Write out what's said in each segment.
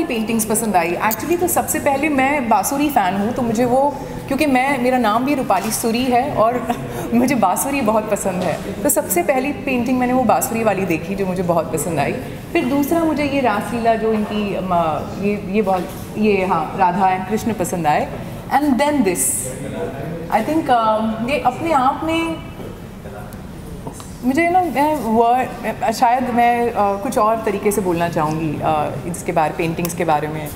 Paintings पसंद I actually. तो सबसे पहले मैं बांसुरी फ़ैन हूँ, तो मुझे वो, क्योंकि मेरा नाम भी रूपाली सुरी है और मुझे बांसुरी बहुत पसंद है, तो सबसे पहली पेंटिंग मैंने वो बांसुरी वाली देखी जो मुझे बहुत पसंद आई। फिर दूसरा मुझे ये रासलीला जो इनकी ये हाँ राधा एंड कृष्ण पसंद आए। And then this I think ये अपने आप में मुझे ना शायद मैं कुछ और तरीके से बोलना चाहूँगी इसके बारे, पेंटिंग्स के बारे में।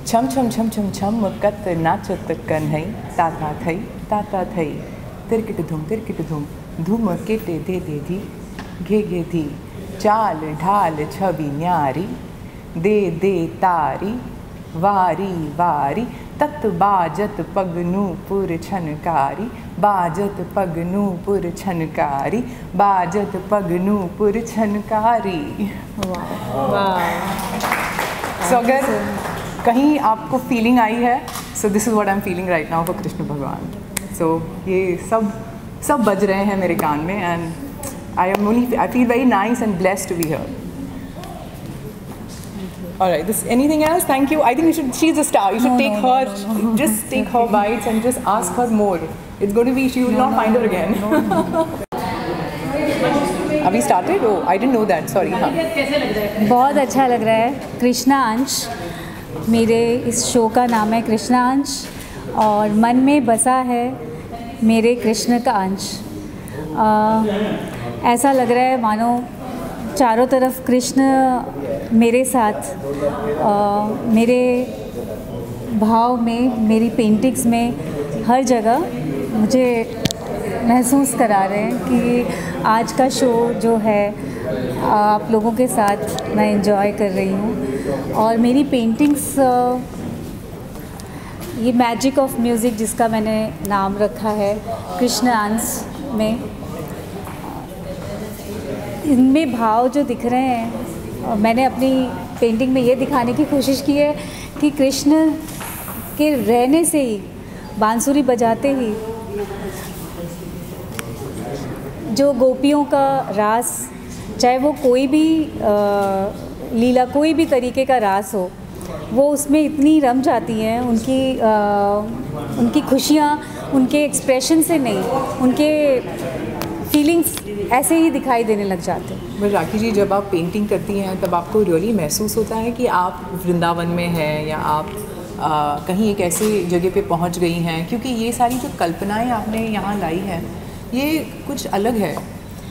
छम छम छम छम छम कत नाचत कन्हई ताता थई तिरकिट धूम धूम केटे दे धी घे धी चाल ढाल छवि न्यारी दे तारी वारी वारी तत बाजत पगनूपुर छनकारी बाजत पगनूपुर छनकारी बाजत पगनूपुर छनकारी। सो अगर कहीं आपको फीलिंग आई है, so this is what I am feeling right now for Krishna भगवान। सो ये सब बज रहे हैं मेरे कान में and I feel very nice and blessed to be here. All right. Anything else? Thank you. I think she's a star. You should take her, just take her bites and just ask her more. It's going to be, she will not find her again. Have we started? Oh, I didn't know that. Sorry. हाँ. बहुत अच्छा लग रहा है। कृष्णा अंश, मेरे इस show का नाम है कृष्णा अंश और मन में बसा है मेरे कृष्ण का अंश। ऐसा लग रहा है मानो चारों तरफ कृष्ण मेरे साथ, मेरे भाव में, मेरी पेंटिंग्स में, हर जगह मुझे महसूस करा रहे हैं कि आज का शो जो है आप लोगों के साथ मैं एंजॉय कर रही हूँ। और मेरी पेंटिंग्स, ये मैजिक ऑफ म्यूज़िक जिसका मैंने नाम रखा है कृष्ण अंश में, इनमें भाव जो दिख रहे हैं, मैंने अपनी पेंटिंग में ये दिखाने की कोशिश की है कि कृष्ण के रहने से ही, बांसुरी बजाते ही, जो गोपियों का रास, चाहे वो कोई भी लीला, कोई भी तरीके का रास हो, वो उसमें इतनी रम जाती हैं, उनकी खुशियाँ उनके एक्सप्रेशन से नहीं, उनके फीलिंग्स ऐसे ही दिखाई देने लग जाते हैं। बट राखी जी, जब आप पेंटिंग करती हैं तब आपको रियली महसूस होता है कि आप वृंदावन में हैं या आप कहीं एक ऐसी जगह पे पहुंच गई हैं, क्योंकि ये सारी जो कल्पनाएं आपने यहाँ लाई हैं ये कुछ अलग है।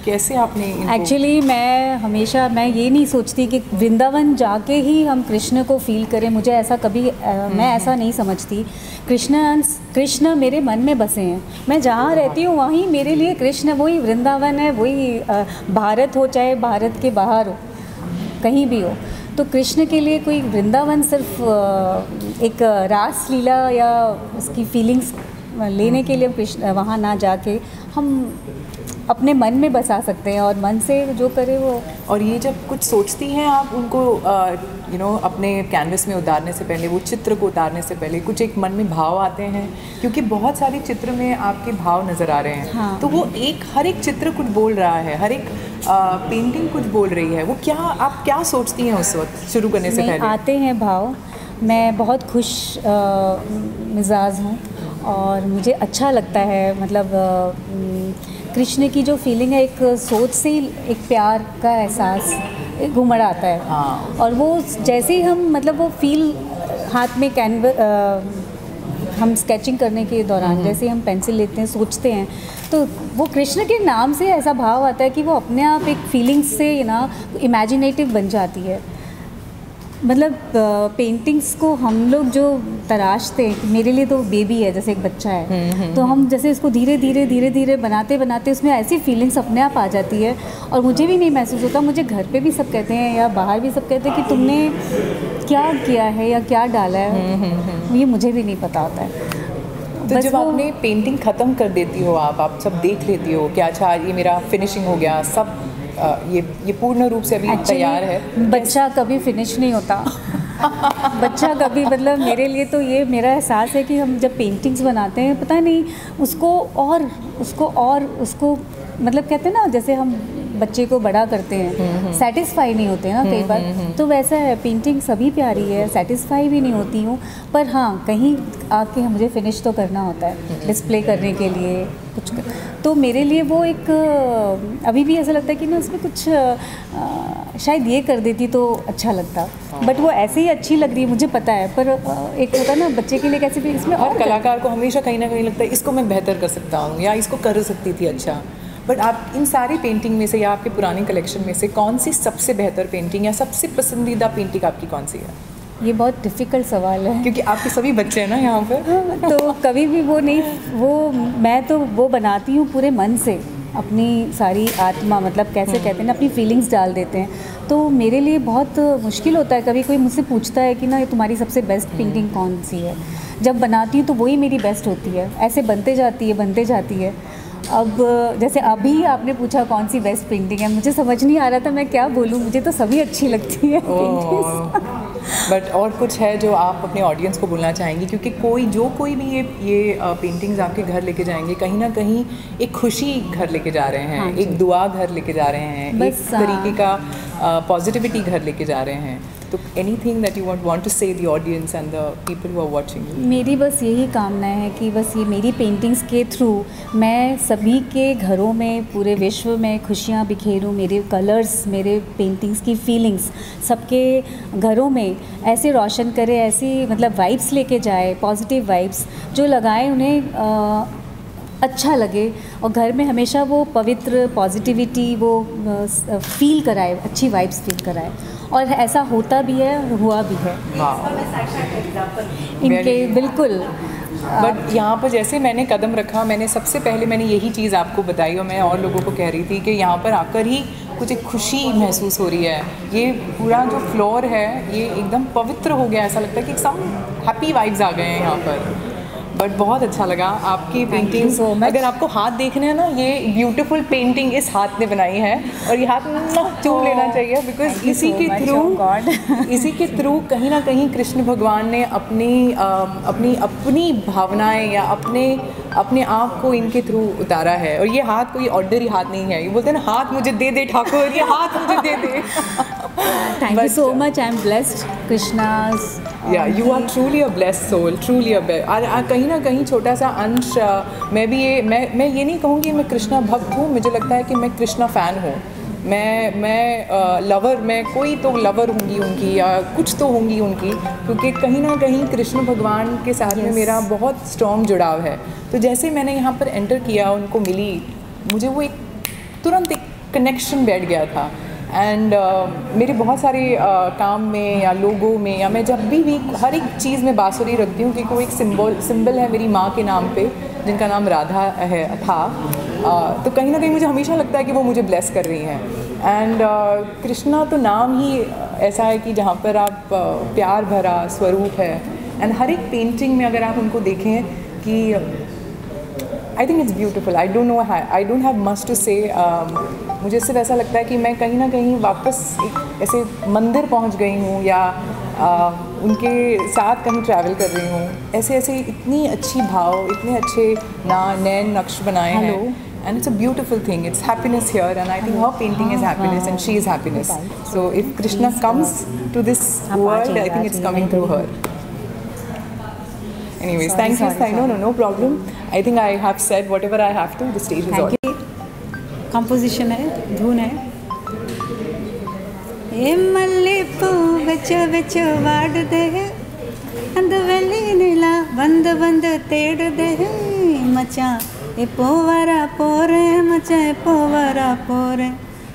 कैसे आपने एक्चुअली मैं ये नहीं सोचती कि वृंदावन जाके ही हम कृष्ण को फील करें, मुझे ऐसा कभी मैं ऐसा नहीं समझती। कृष्ण मेरे मन में बसे हैं, मैं जहाँ रहती हूँ वहीं मेरे लिए कृष्ण वही वृंदावन है, वही भारत हो चाहे भारत के बाहर हो, कहीं भी हो, तो कृष्ण के लिए कोई वृंदावन सिर्फ एक रास लीला या उसकी फीलिंग्स लेने के लिए कृष्ण वहाँ ना जाके हम अपने मन में बसा सकते हैं और मन से जो करे वो। और ये जब कुछ सोचती हैं आप उनको अपने कैनवस में उतारने से पहले, वो चित्र को उतारने से पहले कुछ एक मन में भाव आते हैं, क्योंकि बहुत सारे चित्र में आपके भाव नज़र आ रहे हैं। हाँ। तो वो हर एक चित्र कुछ बोल रहा है, हर एक पेंटिंग कुछ बोल रही है। वो आप क्या सोचती हैं उस वक्त शुरू करने से पहले? आते हैं भाव। मैं बहुत खुश मिजाज हूँ और मुझे अच्छा लगता है, मतलब कृष्ण की जो फीलिंग है, एक सोच से ही एक प्यार का एहसास घुमड़ आता है। हाँ। और वो जैसे ही हम मतलब वो फील हाथ में हम स्केचिंग करने के दौरान जैसे ही हम पेंसिल लेते हैं, सोचते हैं, तो वो कृष्ण के नाम से ऐसा भाव आता है कि वो अपने आप एक फीलिंग्स से इमेजिनेटिव बन जाती है। मतलब पेंटिंग्स को हम लोग जो तराशते हैं, मेरे लिए तो बेबी है, जैसे एक बच्चा है, तो हम जैसे इसको धीरे धीरे बनाते बनाते उसमें ऐसी फीलिंग्स अपने आप आ जाती है। और मुझे भी नहीं महसूस होता, मुझे घर पे भी सब कहते हैं या बाहर भी सब कहते हैं कि तुमने क्या किया है या क्या डाला है, ये मुझे भी नहीं पता होता है। तो जब आपने पेंटिंग ख़त्म कर देती हो, आप सब देख लेती हो कि अच्छा ये मेरा फिनिशिंग हो गया, सब ये पूर्ण रूप से अभी तैयार है। बच्चा कभी फिनिश नहीं होता बच्चा कभी, मतलब मेरे लिए तो ये मेरा एहसास है कि हम जब पेंटिंग्स बनाते हैं, पता नहीं उसको मतलब कहते हैं ना, जैसे हम बच्चे को बड़ा करते हैं, सेटिस्फाई नहीं होते ना कई बार, तो वैसा है, पेंटिंग सभी प्यारी है, सेटिस्फाई भी नहीं होती हूँ, पर हाँ कहीं आके मुझे फिनिश तो करना होता है डिस्प्ले करने के लिए कुछ तो मेरे लिए वो एक अभी भी ऐसा लगता है कि ना उसमें कुछ शायद ये कर देती तो अच्छा लगता, बट वो ऐसे ही अच्छी लग रही है, मुझे पता है, पर एक होता है ना बच्चे के लिए कैसे भी, इसमें हर कलाकार को हमेशा कहीं ना कहीं लगता है इसको मैं बेहतर कर सकता हूँ या इसको कर सकती थी अच्छा। बट आप इन सारी पेंटिंग में से या आपके पुराने कलेक्शन में से कौन सी सबसे बेहतर पेंटिंग या सबसे पसंदीदा पेंटिंग आपकी कौन सी है? ये बहुत डिफ़िकल्ट सवाल है, क्योंकि आपके सभी बच्चे हैं ना यहाँ पर तो कभी भी मैं तो वो बनाती हूँ पूरे मन से, अपनी सारी आत्मा, मतलब कैसे कहते हैं ना, अपनी फीलिंग्स डाल देते हैं, तो मेरे लिए बहुत मुश्किल होता है। कभी कोई मुझसे पूछता है कि ना तुम्हारी सबसे बेस्ट पेंटिंग कौन सी है, जब बनाती हूँ तो वही मेरी बेस्ट होती है, ऐसे बनते जाती है। अब जैसे अभी आपने पूछा कौन सी बेस्ट पेंटिंग है, मुझे समझ नहीं आ रहा था मैं क्या बोलूँ, मुझे तो सभी अच्छी लगती है बट और कुछ है जो आप अपने ऑडियंस को बोलना चाहेंगी, क्योंकि कोई भी ये पेंटिंग्स आपके घर लेके जाएंगे, कहीं ना कहीं एक खुशी घर लेके जा रहे हैं, एक दुआ घर लेके जा रहे हैं, एक तरीके का पॉजिटिविटी घर लेके जा रहे हैं, तो anything that you want to say the audience and the people who are watching you? मेरी बस यही कामना है कि बस ये मेरी पेंटिंग्स के थ्रू मैं सभी के घरों में, पूरे विश्व में खुशियाँ बिखेरूँ, मेरे कलर्स, मेरे पेंटिंग्स की फीलिंग्स सबके घरों में ऐसे रोशन करे, ऐसी मतलब वाइब्स लेके जाए, पॉजिटिव वाइब्स जो लगाए उन्हें अच्छा लगे, और घर में हमेशा वो पवित्र पॉजिटिविटी वो फील कराए, अच्छी वाइब्स फील कराए, और ऐसा होता भी है, हुआ भी है इनके बिल्कुल। बट यहाँ पर जैसे मैंने कदम रखा, सबसे पहले मैंने यही चीज़ आपको बताई, और मैं और लोगों को कह रही थी कि यहाँ पर आकर ही कुछ एक खुशी महसूस हो रही है, ये पूरा जो फ्लोर है ये एकदम पवित्र हो गया, ऐसा लगता है कि सब हैप्पी वाइब्स आ गए हैं यहाँ पर। बट बहुत अच्छा लगा आपकी पेंटिंग so अगर आपको हाथ देखने हैं ना, ये ब्यूटीफुल पेंटिंग इस हाथ ने बनाई है, और ये हाथ चूम लेना चाहिए, बिकॉज इसी के थ्रू कहीं ना कहीं कृष्ण भगवान ने अपनी भावनाएं या अपने आप को इनके थ्रू उतारा है। और ये हाथ कोई ऑर्डनरी हाथ नहीं है, ये बोलते हैं ना हाथ मुझे दे दे ठाकुर, ये हाथ मुझे दे दे। Thank you so much. I am blessed. Krishna's. Yeah, you are truly a blessed soul. Truly a कहीं ना कहीं छोटा सा अंश मैं ये नहीं कहूँगी मैं कृष्णा भक्त हूँ, मुझे लगता है कि मैं कृष्णा फ़ैन हूँ। मैं लवर, मैं कोई तो लवर होंगी उनकी या कुछ तो होंगी उनकी, क्योंकि कहीं ना कहीं कृष्ण भगवान के साथ में मेरा बहुत स्ट्रॉन्ग जुड़ाव है। तो जैसे मैंने यहाँ पर एंटर किया, उनको मिली, मुझे वो तुरंत एक कनेक्शन बैठ गया था। एंड मेरे बहुत सारे काम में या लोगों में, या मैं जब भी हर एक चीज़ में बांसुरी रखती हूँ, क्योंकि वो एक सिंबल है मेरी माँ के नाम पे, जिनका नाम राधा था। तो कहीं ना कहीं मुझे हमेशा लगता है कि वो मुझे ब्लेस कर रही हैं। एंड कृष्णा तो नाम ही ऐसा है कि जहाँ पर आप प्यार भरा स्वरूप है। एंड हर एक पेंटिंग में अगर आप उनको देखें कि I think it's beautiful. I don't have much to say. मुझे सिर्फ ऐसा लगता है कि मैं कहीं ना कहीं वापस एक ऐसे मंदिर पहुंच गई हूँ, या उनके साथ कहीं ट्रैवल कर रही हूँ। ऐसे इतनी अच्छी भाव, इतने अच्छे नैन नक्श बनाए हैं, and it's a beautiful thing. It's happiness here, and I think her painting is happiness and she is happiness. So if Krishna comes to this world, I think it's coming through her. Anyways, thank you. No problem. I think I have said whatever I have to. The stage is all. Composition है, धुन है। ए मल्ले पू बच वाड़ दे, अंदवेली नीला बंद तेड़ दे, मचा ए पोवरा पोरे, मचा ए पोवरा पोरे,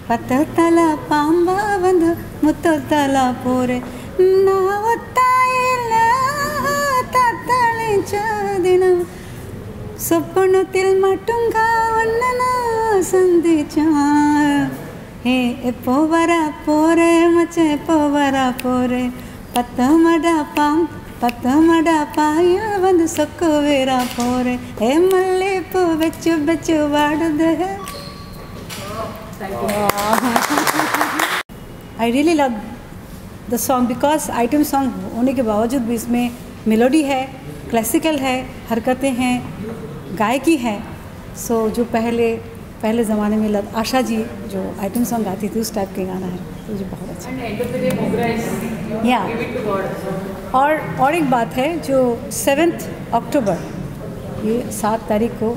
पत तला पांबा बंद मुत्तो तला पोरे, സ്വപ്നത്തിൽ മട്ടും കാവന്ന സന്ധിച്ചാ ഹേ എപ്പോ വരാ പോരെ മച്ചേ എപ്പോ വരാ പോരെ പത്തമട പായ വന്ന് സൊക്കോ വേരാ പോരെ ഹേ മല്ലേ പോ വെച്ചു വെച്ചു വാടുത് I really love the song because item song होने के बावजूद भी इसमें मेलोडी है, क्लासिकल है, हरकतें हैं, गायकी है. सो जो पहले ज़माने में आशा जी जो आइटम सॉन्ग गाती थी उस टाइप के गाना है, तो मुझे बहुत अच्छा या. और एक बात है जो 7 अक्टूबर ये 7 तारीख को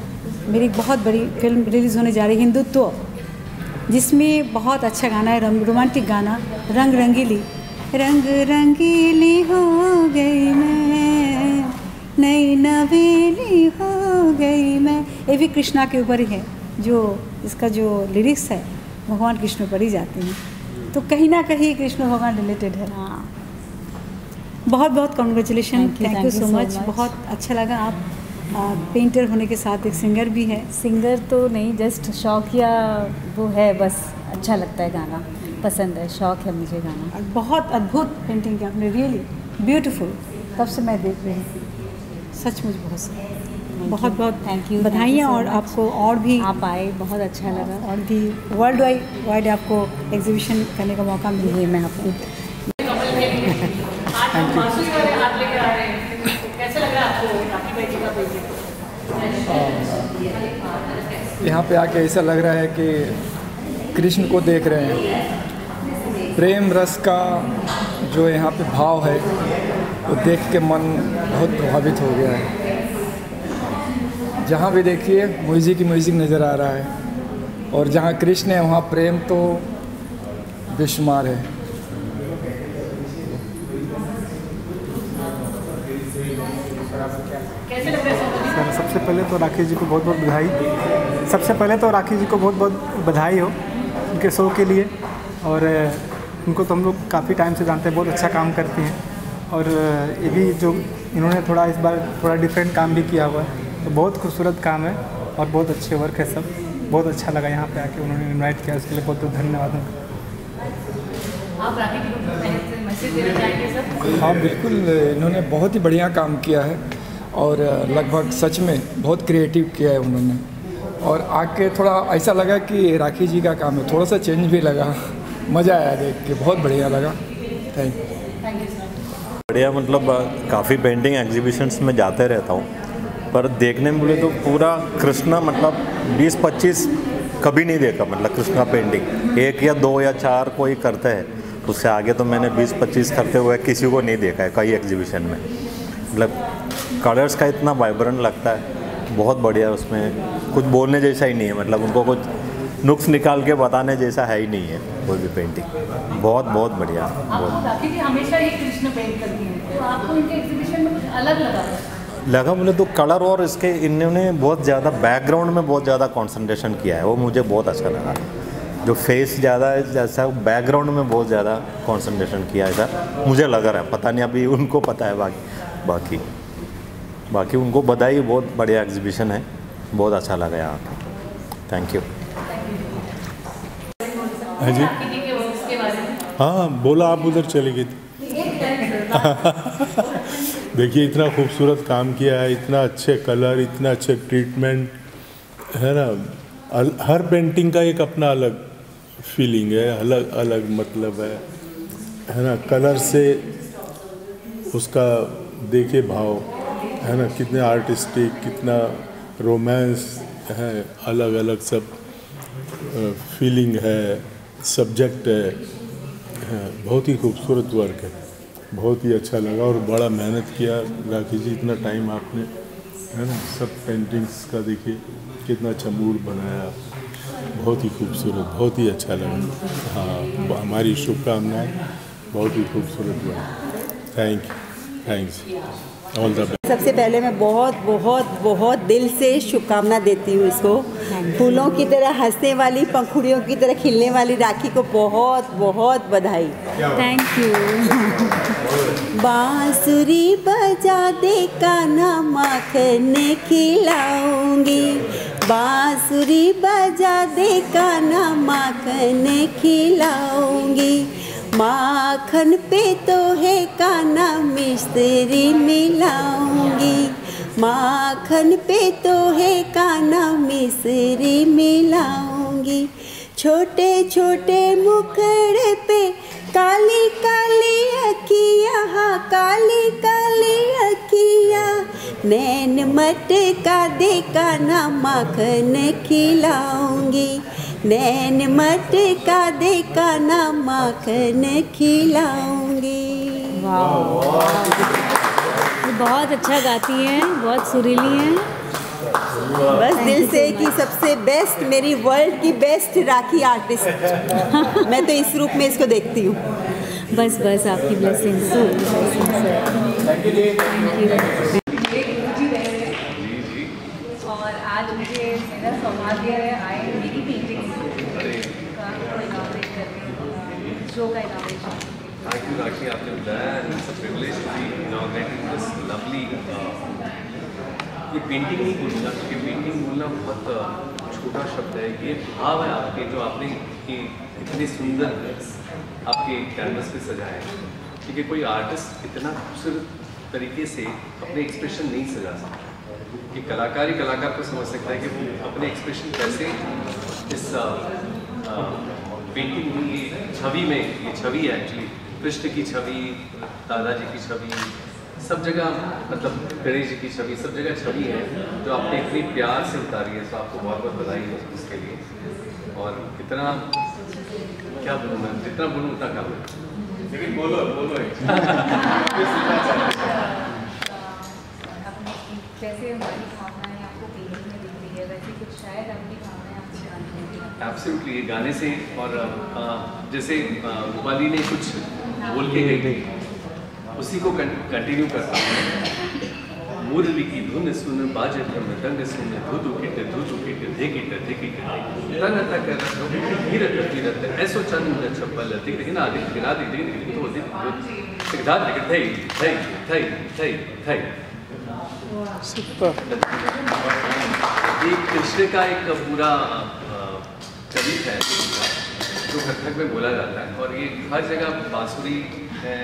मेरी बहुत बड़ी फिल्म रिलीज़ होने जा रही है हिंदुत्व, जिसमें बहुत अच्छा गाना है, रोमांटिक गाना रंग रंगीली हो गई मैं, नई नवेली हो गई मैं. ये भी कृष्णा के ऊपर ही है, जो इसका जो लिरिक्स है भगवान कृष्ण पर ही जाते हैं, तो कहीं ना कहीं कृष्ण भगवान रिलेटेड है. बहुत बहुत congratulation, thank you so much. बहुत अच्छा लगा. आप पेंटर होने के साथ एक सिंगर भी है. सिंगर तो नहीं, जस्ट शौकिया वो है, बस अच्छा लगता है गाना, पसंद है, शौक है मुझे गाना. बहुत अद्भुत पेंटिंग की आपने, रियली ब्यूटीफुल. तब से मैं देख रही हूँ, सचमुच बहुत बहुत थैंक यू, बधाइयाँ. और आपको और भी आप आए, बहुत अच्छा लगा. और भी वर्ल्ड वाइड आपको एग्जीबिशन करने का मौका मिले. मैं आपको यहाँ पे आके ऐसा लग रहा है कि कृष्ण को देख रहे हैं. प्रेम रस का जो यहाँ पे भाव है वो देख के मन बहुत प्रभावित हो गया है. जहाँ भी देखिए म्यूज़िक नज़र आ रहा है, और जहाँ कृष्ण है वहाँ प्रेम तो बेशुमार है. सर सबसे पहले तो राखी जी को बहुत बहुत बधाई. सबसे पहले तो राखी जी को बहुत बहुत बधाई हो उनके शो के लिए. और उनको तो हम लोग काफ़ी टाइम से जानते हैं, बहुत अच्छा काम करती हैं. और ये भी जो इन्होंने थोड़ा इस बार थोड़ा डिफरेंट काम भी किया हुआ है, तो बहुत खूबसूरत काम है और बहुत अच्छे वर्क है सब. बहुत अच्छा लगा यहाँ पे आके, उन्होंने इनवाइट किया, उसके लिए बहुत बहुत धन्यवाद उनका. आप राखी जी को मैसेज देना चाहेंगे सर? हाँ बिल्कुल, इन्होंने बहुत ही बढ़िया काम किया है और लगभग सच में बहुत क्रिएटिव किया है उन्होंने. और आके थोड़ा ऐसा लगा कि राखी जी का काम है, थोड़ा सा चेंज भी लगा. मज़ा आया देख के, बहुत बढ़िया लगा. Thank you. बढ़िया. मतलब काफ़ी पेंटिंग एग्जीबिशंस में जाते रहता हूँ, पर देखने में बोले तो पूरा कृष्णा मतलब 20-25 कभी नहीं देखा. मतलब कृष्णा पेंटिंग 1 या 2 या 4 कोई करते हैं, उससे आगे तो मैंने 20-25 करते हुए किसी को नहीं देखा है कई एग्जीबिशन में. मतलब कलर्स का इतना वाइब्रेंट लगता है, बहुत बढ़िया. उसमें कुछ बोलने जैसा ही नहीं है, मतलब उनको कुछ नुक्स निकाल के बताने जैसा है ही नहीं है कोई भी पेंटिंग. बहुत बहुत बढ़िया. राखी जी हमेशा ही कृष्ण पेंट करती हैं, तो आपको इनके एग्जीबिशन में कुछ अलग लगा बोले तो कलर, और इसके इन्होंने बहुत ज़्यादा बैकग्राउंड में बहुत ज़्यादा कंसंट्रेशन किया है, वो मुझे बहुत अच्छा लगा. जो फेस ज़्यादा है जैसा बैकग्राउंड में बहुत ज़्यादा कंसंट्रेशन किया है, ऐसा मुझे लग रहा है. पता नहीं अभी उनको पता है. बाकी उनको बधाई. बहुत बढ़िया एग्जीबिशन है, बहुत अच्छा लगा यहाँ पे. Thank you. हाँ जी, हाँ बोला, आप उधर चले गए थे. देखिए इतना खूबसूरत काम किया है, इतना अच्छे कलर, इतना अच्छे ट्रीटमेंट है ना. हर पेंटिंग का एक अपना अलग फीलिंग है, अलग अलग मतलब है ना. कलर से उसका देखिए भाव है ना, कितने आर्टिस्टिक, कितना रोमांस है, अलग अलग सब फीलिंग है, सब्जेक्ट है. बहुत ही खूबसूरत वर्क है, बहुत ही अच्छा लगा. और बड़ा मेहनत किया राखी जी, इतना टाइम आपने है ना. सब पेंटिंग्स का देखिए कितना अच्छा मूड बनाया, बहुत ही खूबसूरत, बहुत ही अच्छा लगा. हाँ, हमारी शुभकामनाएं. बहुत ही खूबसूरत बना. थैंक्स. All the best. सबसे पहले मैं बहुत बहुत बहुत दिल से शुभकामना देती हूँ इसको। फूलों की तरह हंसने वाली, पंखुड़ियों की तरह खिलने वाली राखी को बहुत बहुत बधाई। Thank you. बांसुरी बजा दे कान्हा माखन खिलाऊंगी, बांसुरी बजा दे कान्हा माखन खिलाऊंगी, माखन पे तो है कान्हा मिश्री मिलाऊंगी, माखन पे तो है कान्हा मिश्री मिलाऊंगी। छोटे छोटे मुखड़े पे काली काली अखियाँ, हाँ काली काली अखियाँ, नैन मटका दे कान्हा माखन खिलाऊंगी, नैन मटका दे कान्हा माखन खिलाऊंगी। बहुत अच्छा गाती हैं, बहुत सुरीली हैं। बस दिल से कि सबसे बेस्ट, मेरी वर्ल्ड की बेस्ट राखी आर्टिस्ट मैं तो इस रूप में इसको देखती हूँ। बस बस आपकी ब्लेसिंग्स। और आज मुझे मेरा सौभाग्य है आए मेरी पेंटिंग का इनाग्रेट करने, शो का इनाग्रेशन। Thank you, Rakhi, आपने बुलाया। It's a privilege to be inaugurating this lovely ये पेंटिंग नहीं बोलूँगा क्योंकि पेंटिंग बोलना बहुत छोटा शब्द है। ये भाव है आपके जो आपने इतने सुंदर आपके कैनवस पे सजाए हैं। क्योंकि कोई आर्टिस्ट इतना खूबसूरत तरीके से अपने एक्सप्रेशन नहीं सजा सकता कि कलाकार ही कलाकार को समझ सकता है कि वो अपने एक्सप्रेशन कैसे इस पेंटिंग में, ये छवि में, ये छवि है एक्चुअली कृष्ण की छवि, दादाजी की छवि, सब जगह मतलब गणेश जी की छवि, सब जगह छवि है जो आपने इतनी प्यार से उतारी है। तो आपको बहुत बहुत बधाई हो उसके लिए। और कितना क्या बोलूँ मैं, जितना बोलूँ उतना कम है, लेकिन बोलो बोलो जैसे हमारी भावनाएं आपको पेंटिंग में दिख रही है वैसे कुछ शायद आपकी भावनाएं आपको जानने में। एब्सोल्युटली, ये गाने से और जैसे रूपाली ने कुछ बोल के गई थी उसी को कंटिन्यू करता हूँ। मुरली की धुन सुन बाजत मृदंग सुन धुधु किट धे किट तन तक धीरत धीरत ऐसो चंद छपल दिग्ना दिग्ना दिग्ना दिग्धा दिग थई थई थई थई थई। एक कृष्ण का एक पूरा कवि है जो कथक में बोला जाता है और ये हर जगह बांसुरी है।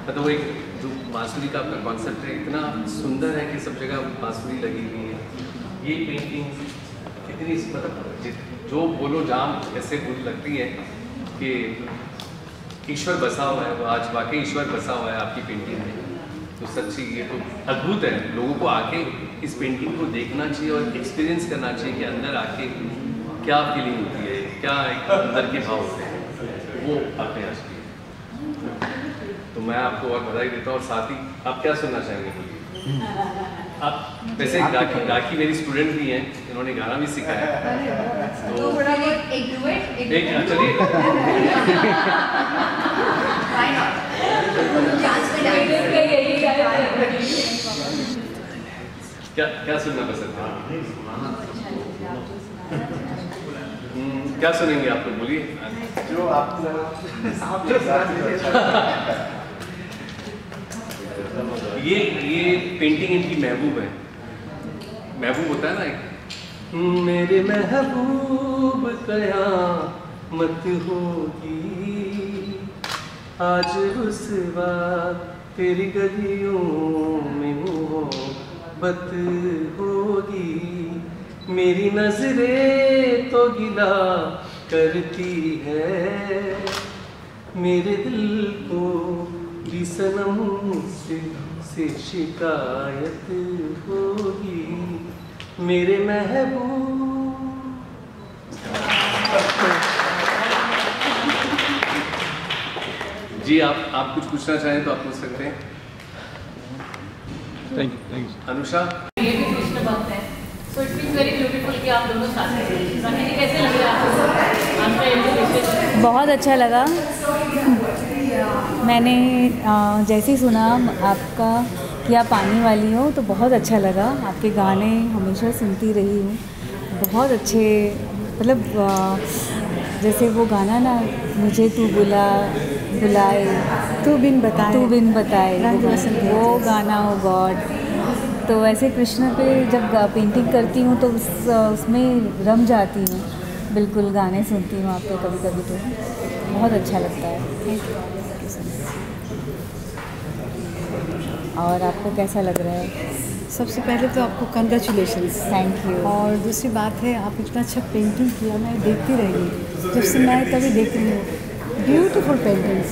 मतलब वो एक जो बांसुरी का आपका कॉन्सेप्ट है इतना सुंदर है कि सब जगह बांसुरी लगी हुई है। ये पेंटिंग इतनी मतलब जो बोलो जाम ऐसे बुरी लगती है कि ईश्वर बसा हुआ है। वो आज वाकई ईश्वर बसा हुआ है आपकी पेंटिंग में। तो सच्ची ये तो अद्भुत है। लोगों को आके इस पेंटिंग को देखना चाहिए और एक्सपीरियंस करना चाहिए कि अंदर आके क्या फीलिंग होती है, क्या एक अंदर के भाव होते हैं, वो आपने आज किए। तो मैं आपको और बधाई देता हूँ। और साथ ही आप क्या सुनना चाहेंगे बोलिए? आप वैसे राखी मेरी स्टूडेंट भी हैं, इन्होंने गाना भी सिखाया है। तो चलिए क्या सुनना पसंद है? क्या सुनेंगे आप लोग बोलिए? जो आप ये पेंटिंग इनकी महबूब है। महबूब होता है ना एक, मेरे महबूब कयामत होगी आज रुसवा तेरी गलियों में मोहब्बत होगी, मेरी नजरें तो गिला करती है, मेरे दिल को भी सनम से शिकायत होगी, मेरे महबूब। जी आप कुछ पूछना चाहें तो आप पूछ सकते हैं। Thank you Anusha. ये भी कृष्ण भक्त है, so it feels very beautiful कि आप दोनों साथ हैं। राखी जी कैसे लग रहा है आपका ये? बहुत अच्छा लगा। मैंने जैसे ही सुना आपका कि आप आने वाली हो, तो बहुत अच्छा लगा। आपके गाने हमेशा सुनती रही हूँ, बहुत अच्छे, मतलब जैसे वो गाना ना, मुझे तू बुलाए तू बिन बताए वो गाना, हो गॉड। तो वैसे कृष्ण पे जब पेंटिंग करती हूँ तो उसमें रम जाती हूँ, बिल्कुल गाने सुनती हूँ आपके कभी कभी, तो बहुत अच्छा लगता है। और आपको कैसा लग रहा है? सबसे पहले तो आपको कंग्रेचुलेशंस, थैंक यू। और दूसरी बात है, आप इतना अच्छा पेंटिंग किया, मैं देखती रही जब से मैं कभी देख रही हूँ, ब्यूटीफुल पेंटिंग्स।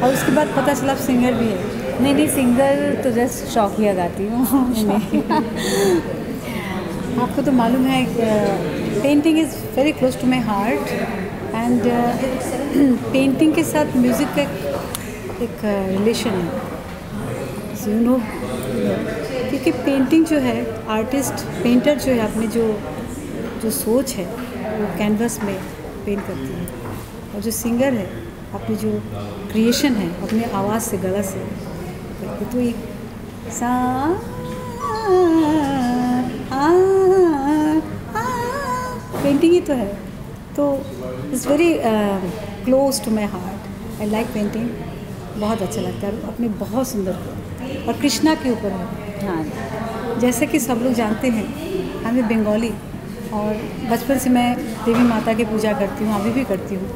और उसके बाद पता चला आप सिंगर भी है। नहीं, सिंगर तो जस्ट शौकिया गाती हूँ। आपको तो मालूम है, painting is very close to my heart, and painting के साथ म्यूज़िक का एक रिलेशन है, यू नो। क्योंकि पेंटिंग जो है, आर्टिस्ट पेंटर जो है, अपने जो सोच है वो कैनवस में पेंट करती है, और जो सिंगर है अपनी जो क्रिएशन है अपने आवाज़ से, गला से करती। तो एक सा पेंटिंग ही तो है, तो it's very close to my heart. I like painting, बहुत अच्छा लगता है, अपने बहुत सुंदर। और कृष्णा के ऊपर है। हाँ, जैसे कि सब लोग जानते हैं, हमें बंगाली, और बचपन से मैं देवी माता की पूजा करती हूँ, अभी भी करती हूँ।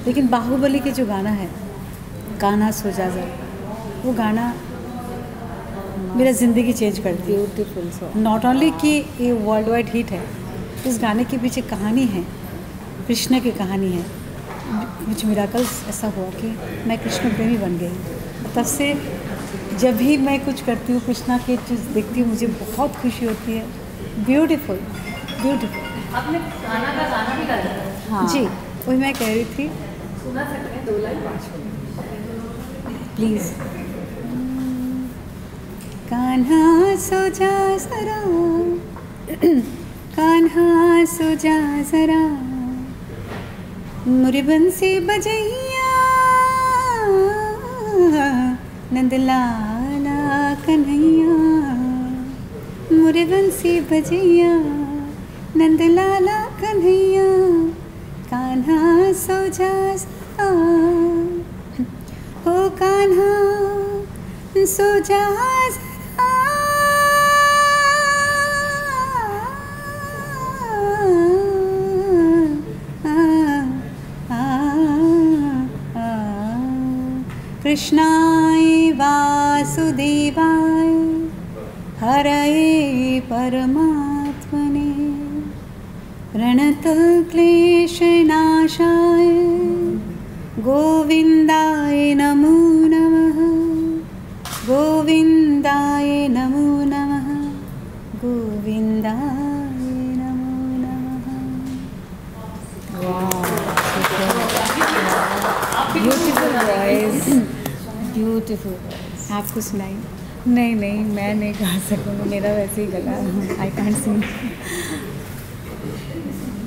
लेकिन बाहुबली के जो गाना है, कान्हा सो जा जा, वो गाना मेरा ज़िंदगी चेंज करती है। Beautiful song. नॉट ओनली कि ये वर्ल्ड वाइड हिट है, इस गाने के पीछे कहानी है, कृष्ण की कहानी है। कुछ मिराकल्स ऐसा हुआ कि मैं कृष्ण प्रेमी बन गई। तब से जब भी मैं कुछ करती हूँ, कृष्णा की चीज़ देखती हूँ, मुझे बहुत खुशी होती है। Beautiful, beautiful. आपने गाना का गाना भी गाया था? हाँ जी, वही मैं कह रही थी। सुना सकते हैं 2 लाइन 5 प्लीज़। कान्हा सो जा जरा, कान्हा सो जा जरा, मुरी बंसी बजैया, नंदलाला कन्हैया, मुरी बंसी बजैया, नंदलाला कन्हैया, कान्हा सो जा जरा, हो कान्हा सो जा जरा, कृष्णाय वासुदेवाय हरये परमात्मने प्रणतक्लेशनाशाय गोविन्दाय नमो नमः, गोविन्दाय नमो नमः, गोविन्दाय नमो नमः। Beautiful voice, beautiful voice. आपको सुनाई? नहीं, मैं नहीं गा सकूँगी, मेरा वैसे ही गला, आई कांट सिंग।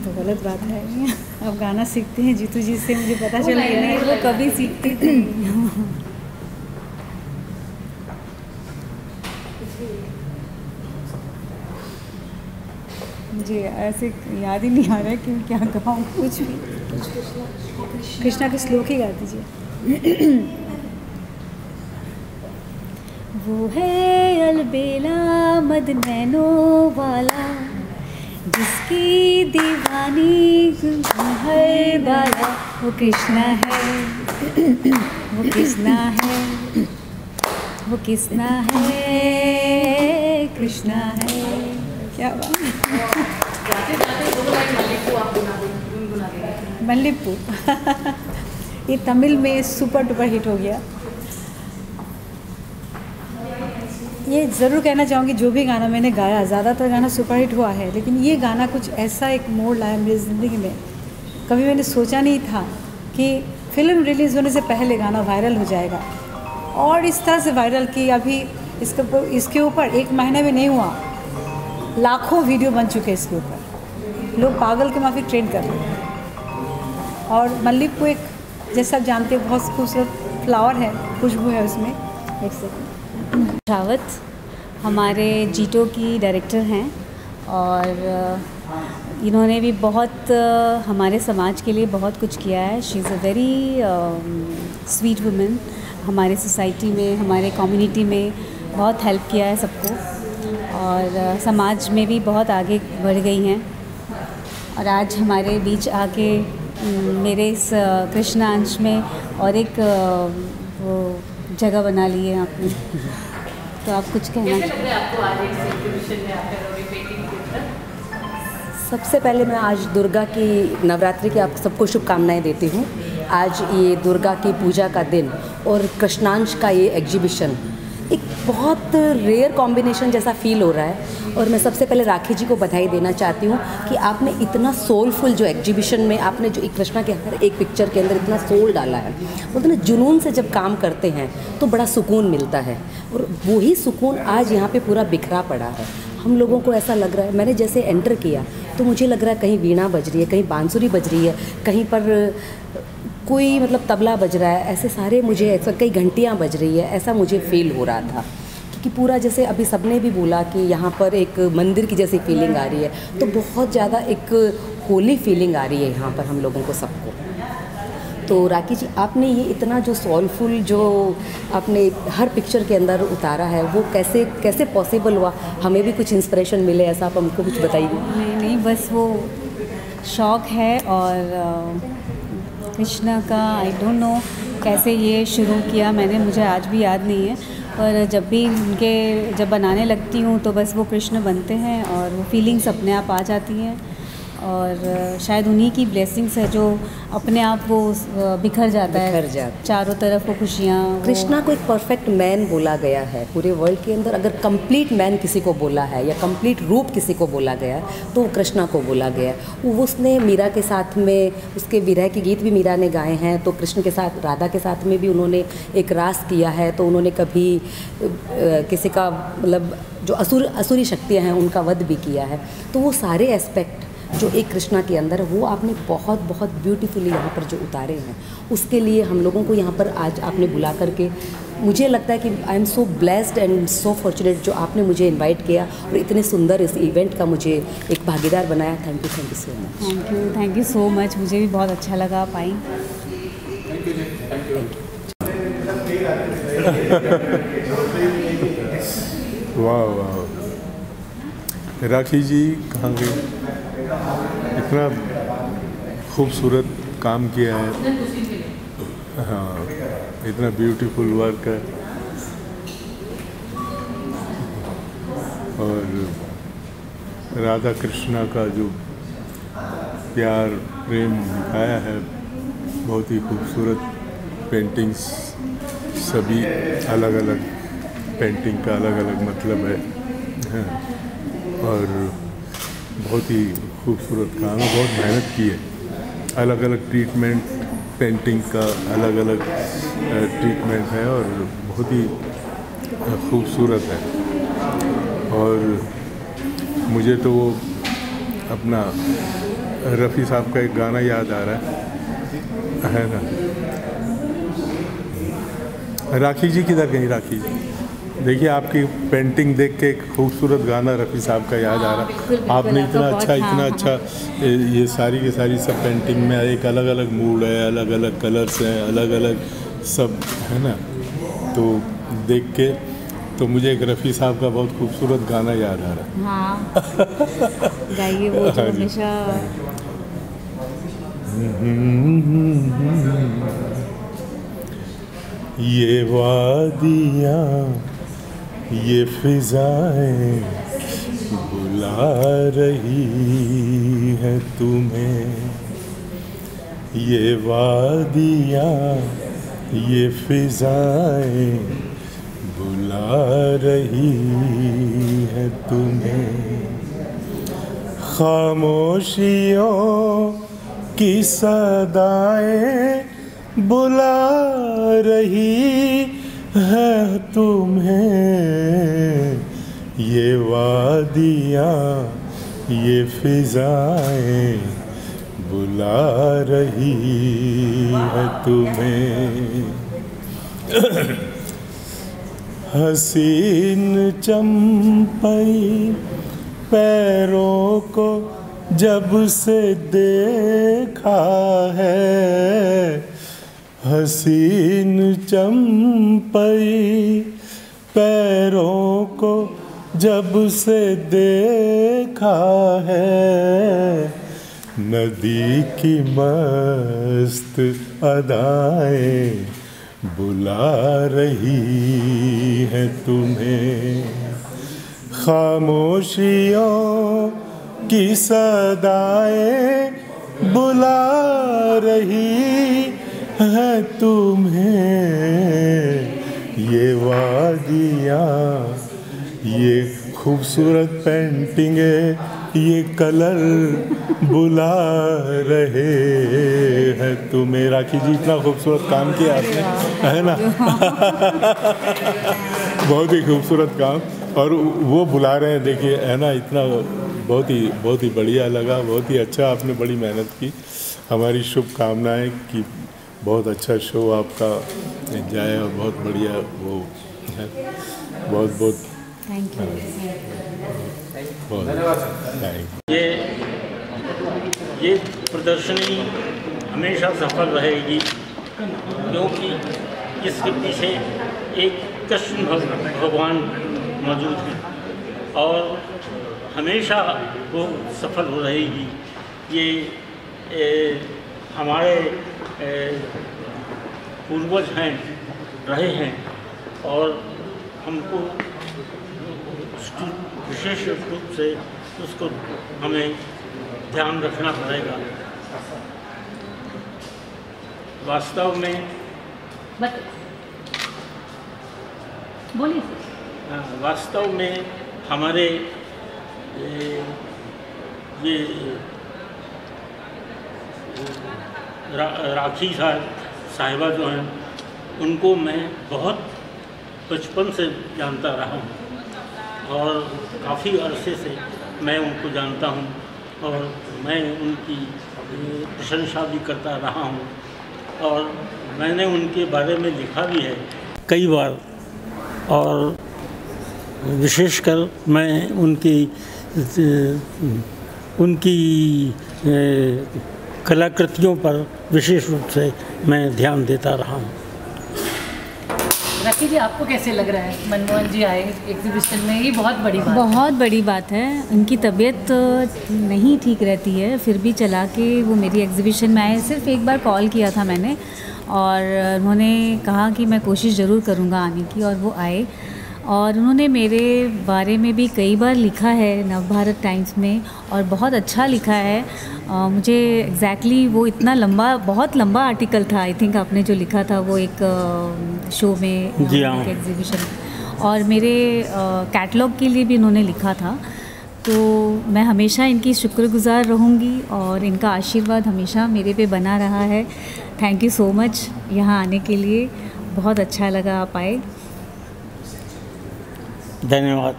तो गलत बात है। अब गाना सीखते हैं जीतू जी से, मुझे पता चल गया है। वो कभी सीखती थी। मुझे ऐसे याद ही नहीं आ रहा है कि क्या गाऊँ। कुछ भी, कृष्णा के श्लोक ही गा दीजिए। वो है अलबेला मद नैनों वाला, जिसकी दीवानी है वाला, वो कृष्णा है, वो कृष्णा है, वो कृष्णा है, कृष्णा है। क्या बात। जाते जाते 2 लाइन मल्लिकू आप गुनगुना देंगे। मल्लिकू ये तमिल में सुपर डुपर हिट हो गया। ये ज़रूर कहना चाहूँगी, जो भी गाना मैंने गाया, ज़्यादातर गाना सुपर हिट हुआ है, लेकिन ये गाना कुछ ऐसा एक मोड़ लाया मेरी ज़िंदगी में। कभी मैंने सोचा नहीं था कि फिल्म रिलीज़ होने से पहले गाना वायरल हो जाएगा, और इस तरह से वायरल कि अभी इसके ऊपर 1 महीना भी नहीं हुआ, लाखों वीडियो बन चुके हैं इसके ऊपर। लोग पागल के माफी ट्रेंड कर रहे हैं। और मल्लिकू एक, जैसा आप जानते हैं, बहुत खूबसूरत फ्लावर है, खुशबू है उसमें। एक सेकंड। रावत हमारे जीटो की डायरेक्टर हैं और इन्होंने भी बहुत हमारे समाज के लिए बहुत कुछ किया है। She is a very sweet woman. हमारे सोसाइटी में, हमारे कम्युनिटी में बहुत हेल्प किया है सबको और समाज में भी बहुत आगे बढ़ गई हैं और आज हमारे बीच आके मेरे इस कृष्णा अंश में और एक वो जगह बना ली है आपने। तो आप कुछ कहना चाहिए? आपको आज इस एग्जीबिशन में आकर और पेंटिंग के अंदर? सबसे पहले मैं आज दुर्गा की नवरात्रि की आप सबको शुभकामनाएं देती हूँ। आज ये दुर्गा की पूजा का दिन और कृष्णांश का ये एग्जीबिशन एक बहुत रेयर कॉम्बिनेशन जैसा फील हो रहा है और मैं सबसे पहले राखी जी को बधाई देना चाहती हूँ कि आपने इतना सोलफुल जो एग्जीबिशन में आपने जो एक कृष्णा के हर एक पिक्चर के अंदर इतना सोल डाला है। बोलते ना जुनून से जब काम करते हैं तो बड़ा सुकून मिलता है और वही सुकून आज यहाँ पे पूरा बिखरा पड़ा है। हम लोगों को ऐसा लग रहा है, मैंने जैसे एंटर किया तो मुझे लग रहा है कहीं वीणा बज रही है, कहीं बांसुरी बज रही है, कहीं पर कोई मतलब तबला बज रहा है, ऐसे सारे मुझे ऐसा कई घंटियाँ बज रही है, ऐसा मुझे फील हो रहा था कि पूरा जैसे अभी सबने भी बोला कि यहाँ पर एक मंदिर की जैसी फीलिंग आ रही है। तो बहुत ज़्यादा एक होली फीलिंग आ रही है यहाँ पर हम लोगों को सबको। तो राखी जी आपने ये इतना जो सोलफुल जो आपने हर पिक्चर के अंदर उतारा है वो कैसे कैसे पॉसिबल हुआ? हमें भी कुछ इंस्पिरेशन मिले ऐसा आप हमको कुछ बताइए। नहीं बस वो शौक़ है और कृष्णा का आई डोंट नो कैसे ये शुरू किया मैंने, मुझे आज भी याद नहीं है। पर जब भी उनके जब बनाने लगती हूँ तो बस वो कृष्ण बनते हैं और वो फीलिंग्स अपने आप आ जाती हैं और शायद उन्हीं की ब्लेसिंग्स है जो अपने आप वो बिखर जाता है चारों तरफ वो खुशियाँ। कृष्णा को एक परफेक्ट मैन बोला गया है पूरे वर्ल्ड के अंदर। अगर कंप्लीट मैन किसी को बोला है या कंप्लीट रूप किसी को बोला गया है तो वो कृष्णा को बोला गया है। वो उसने मीरा के साथ में उसके विरह के गीत भी मीरा ने गाए हैं, तो कृष्ण के साथ राधा के साथ में भी उन्होंने एक रास किया है। तो उन्होंने कभी किसी का मतलब जो असुरी शक्तियाँ हैं उनका वध भी किया है। तो वो सारे एस्पेक्ट जो एक कृष्णा के अंदर है वो आपने बहुत बहुत ब्यूटीफुली यहाँ पर जो उतारे हैं, उसके लिए हम लोगों को यहाँ पर आज आपने बुला करके मुझे लगता है कि I am so blessed and so fortunate जो आपने मुझे इनवाइट किया और इतने सुंदर इस इवेंट का मुझे एक भागीदार बनाया। Thank you so much. Thank you so much. मुझे भी बहुत अच्छा लगा आप आई। वाह वाह, राखी जी कहाँ गई? इतना खूबसूरत काम किया है। हाँ, इतना ब्यूटीफुल वर्क है और राधा कृष्णा का जो प्यार प्रेम दिखाया है, बहुत ही खूबसूरत पेंटिंग्स। सभी अलग अलग पेंटिंग का अलग अलग मतलब है और बहुत ही खूबसूरत काम है। बहुत मेहनत की है, अलग अलग ट्रीटमेंट पेंटिंग का अलग अलग ट्रीटमेंट है और बहुत ही खूबसूरत है। और मुझे तो वो अपना रफ़ी साहब का एक गाना याद आ रहा है ना। राखी जी किधर गई? राखी जी देखिए, आपकी पेंटिंग देख के एक खूबसूरत गाना रफ़ी साहब का याद आ रहा। आपने इतना अच्छा ये सारी की सारी सब पेंटिंग में एक अलग अलग मूड है, अलग अलग कलर्स हैं, अलग अलग सब है ना। तो देख के तो मुझे एक रफ़ी साहब का बहुत खूबसूरत गाना याद आ रहा। हाँ गाइए वो जो हमेशा। ये वादियाँ ये फिजाएं बुला रही हैं तुम्हें, ये वादियाँ ये फिजाएं बुला रही हैं तुम्हें। खामोशियों की सदाएं बुला रही है तुम्हें, ये वादियाँ ये फिजाएं बुला रही है तुम्हें। हसीन चंपई पैरों को जब से देखा है, हसीन चंपई पैरों को जब से देखा है, नदी की मस्त अदाएं बुला रही है तुम्हें, खामोशियों की सदाएं बुला रही है तुम्हें, ये वादियाँ, ये खूबसूरत पेंटिंग है, ये कलर बुला रहे हैं तुम्हें। राखी जी, इतना खूबसूरत काम किया आपने, है ना? बहुत ही खूबसूरत काम, और वो बुला रहे हैं, देखिए, है ना? इतना बहुत ही बढ़िया लगा, बहुत ही अच्छा, आपने बड़ी मेहनत की। हमारी शुभकामनाएं कि बहुत अच्छा शो आपका जाए और बहुत बढ़िया वो है। बहुत बहुत थैंक यू। ये प्रदर्शनी हमेशा सफल रहेगी, क्योंकि इसके पीछे एक कृष्ण भगवान मौजूद है और हमेशा वो सफल हो रहेगी। ये हमारे पूर्वज हैं, रहे हैं, और हमको विशेष रूप से उसको हमें ध्यान रखना पड़ेगा। वास्तव में बोलिए। वास्तव में हमारे ये राखी साहिबा जो हैं, उनको मैं बहुत बचपन से जानता रहा हूँ और काफ़ी अरसे से मैं उनको जानता हूँ और मैं उनकी प्रशंसा भी करता रहा हूँ और मैंने उनके बारे में लिखा भी है कई बार, और विशेषकर मैं उनकी कलाकृतियों पर विशेष रूप से मैं ध्यान देता रहा हूँ। राखी जी, आपको कैसे लग रहा है मनमोहन जी आए एग्जीबिशन में? ये बहुत बड़ी बात, बहुत बड़ी बात है। उनकी तबीयत नहीं ठीक रहती है, फिर भी चला के वो मेरी एग्जीबिशन में आए। सिर्फ एक बार कॉल किया था मैंने और उन्होंने कहा कि मैं कोशिश ज़रूर करूँगा आने की, और वो आए। और उन्होंने मेरे बारे में भी कई बार लिखा है नवभारत टाइम्स में, और बहुत अच्छा लिखा है। मुझे एग्जैक्टली वो इतना लंबा, बहुत लंबा आर्टिकल था, आई थिंक आपने जो लिखा था वो एक शो में, जी हाँ, एग्जीबिशन, और मेरे कैटलॉग के लिए भी उन्होंने लिखा था। तो मैं हमेशा इनकी शुक्रगुजार रहूँगी और इनका आशीर्वाद हमेशा मेरे पे बना रहा है। थैंक यू सो मच यहाँ आने के लिए, बहुत अच्छा लगा आप आए। धन्यवाद,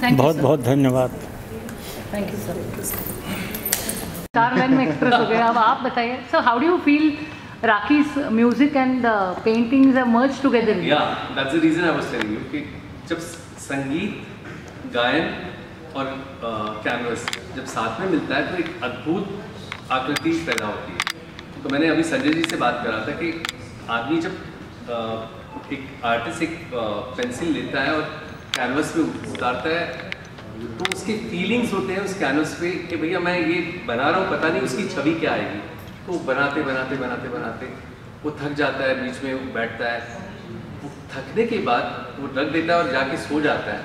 बहुत बहुत धन्यवाद। Thank you sir. Star line में एक्सप्रेस हो गया। अब आप बताइए sir, how do you feel Rakhi's music and paintings are merged together? Yeah, that's the reason I was telling you कि जब संगीत, गायन और कैनवस जब साथ में मिलता है तो एक अद्भुत आकृति पैदा होती है। तो मैंने अभी संजय जी से बात कर रहा था कि आदमी जब एक आर्टिस्ट एक पेंसिल लेता है और कैनवस पे उतारता है तो उसके फीलिंग्स होते हैं उस कैनवस पे कि भैया मैं ये बना रहा हूँ, पता नहीं उसकी छवि क्या आएगी। तो बनाते बनाते बनाते बनाते वो थक जाता है, बीच में वो बैठता है, वो थकने के बाद वो रख देता है और जाके सो जाता है।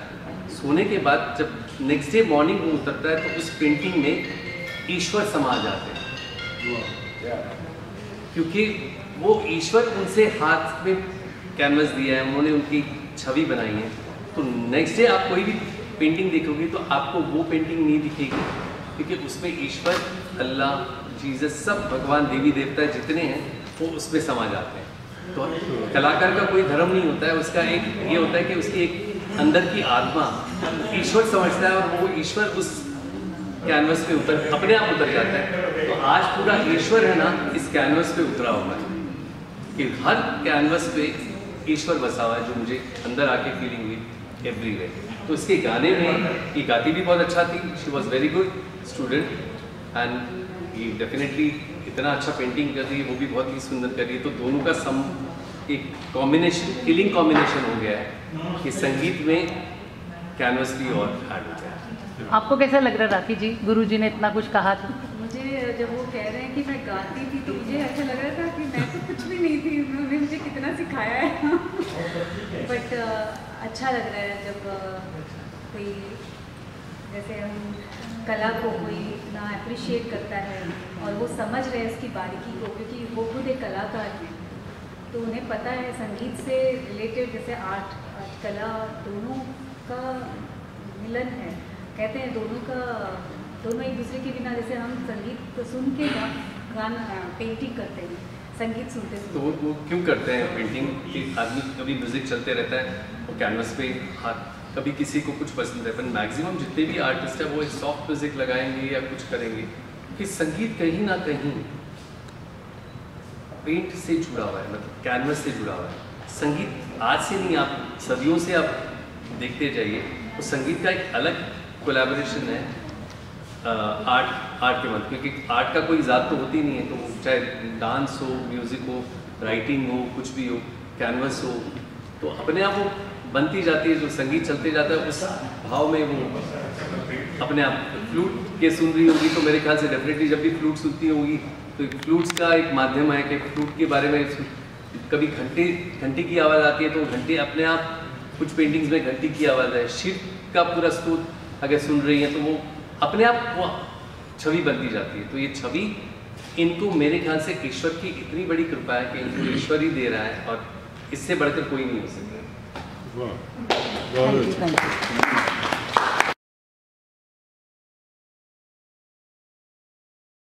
सोने के बाद जब नेक्स्ट डे मॉर्निंग वो उतरता है तो उस पेंटिंग में ईश्वर समा जाते हैं, क्योंकि वो ईश्वर उनसे हाथ में कैनवस दिया है, उन्होंने उनकी छवि बनाई है। तो नेक्स्ट डे आप कोई भी पेंटिंग देखोगे तो आपको वो पेंटिंग नहीं दिखेगी, क्योंकि उसमें ईश्वर, अल्लाह, जीसस, सब भगवान देवी देवता जितने हैं वो उसमें समा जाते हैं। तो कलाकार का कोई धर्म नहीं होता है, उसका एक ये होता है कि उसकी एक अंदर की आत्मा ईश्वर समझता है और वो ईश्वर उस कैनवस पे अपने आप उतर जाता है। तो आज पूरा ईश्वर है ना इस कैनवस पे उतरा हुआ है कि हर कैनवस पे ईश्वर बसा हुआ है, जो मुझे अंदर आके फीलिंग हुई एवरीवेयर। तो इसके गाने में ये गाती भी बहुत अच्छा थी, she was very good student and ये डेफिनेटली इतना अच्छा पेंटिंग कर रही है, वो भी बहुत ही सुंदर कर रही है। तो दोनों का सम एक कॉम्बिनेशन, किलिंग कॉम्बिनेशन हो गया है कि संगीत में कैनवस भी और ऐड हो गया है। आपको कैसा लग रहा है राखी जी, गुरुजी ने इतना कुछ कहा था? मुझे जब वो कह रहे हैं कि मैं गाती थी तो मुझे ऐसा लग रहा था कि मैं तो कुछ भी नहीं थी, उन्होंने मुझे कितना सिखाया है। बट अच्छा लग रहा है जब कोई, जैसे हम कला को कोई इतना अप्रिशिएट करता है और वो समझ रहे हैं उसकी बारीकी को, क्योंकि वो खुद एक कलाकार हैं, तो उन्हें पता है संगीत से रिलेटेड, जैसे आर्ट कला दोनों का मिलन है। कहते हैं दोनों एक दूसरे के बिना, जैसे हम संगीत तो सुन के गाना पेंटिंग करते हैं, संगीत सुनते तो वो क्यों करते हैं पेंटिंग? कि आदमी कभी म्यूजिक चलते रहता है और कैनवस पे हाथ, कभी किसी को कुछ पसंद है, पर मैक्सिमम जितने भी आर्टिस्ट है वो एक सॉफ्ट म्यूजिक लगाएंगे या कुछ करेंगे, कि संगीत कहीं ना कहीं पेंट से जुड़ा हुआ है, मतलब कैनवस से जुड़ा हुआ है। संगीत आज से नहीं, आप सदियों से आप देखते जाइए, तो संगीत का एक अलग कोलैबोरेशन है आर्ट के मत, क्योंकि आर्ट का कोई ज़ात तो होती नहीं है, तो चाहे डांस हो, म्यूज़िक हो, राइटिंग हो, कुछ भी हो, कैनवस हो, तो अपने आप वो बनती जाती है। जो संगीत चलते जाता है उस भाव में वो अपने आप फ्लूट के सुन रही होगी, तो मेरे ख्याल से डेफिनेटली जब भी फ्लूट सुनती होगी तो फ्लूट्स का एक माध्यम है कि फ्लूट के बारे में कभी घंटे की आवाज़ आती है, तो घंटे अपने आप, कुछ पेंटिंग्स में घंटी की आवाज़ है, शिव का पूरा स्तोत्र अगर सुन रही है तो वो अपने आप वो छवि बनती जाती है। तो ये छवि इनको मेरे ख्याल से ईश्वर की इतनी बड़ी कृपा है कि इनको ईश्वर ही दे रहा है, और इससे बढ़कर कोई नहीं हो सकता।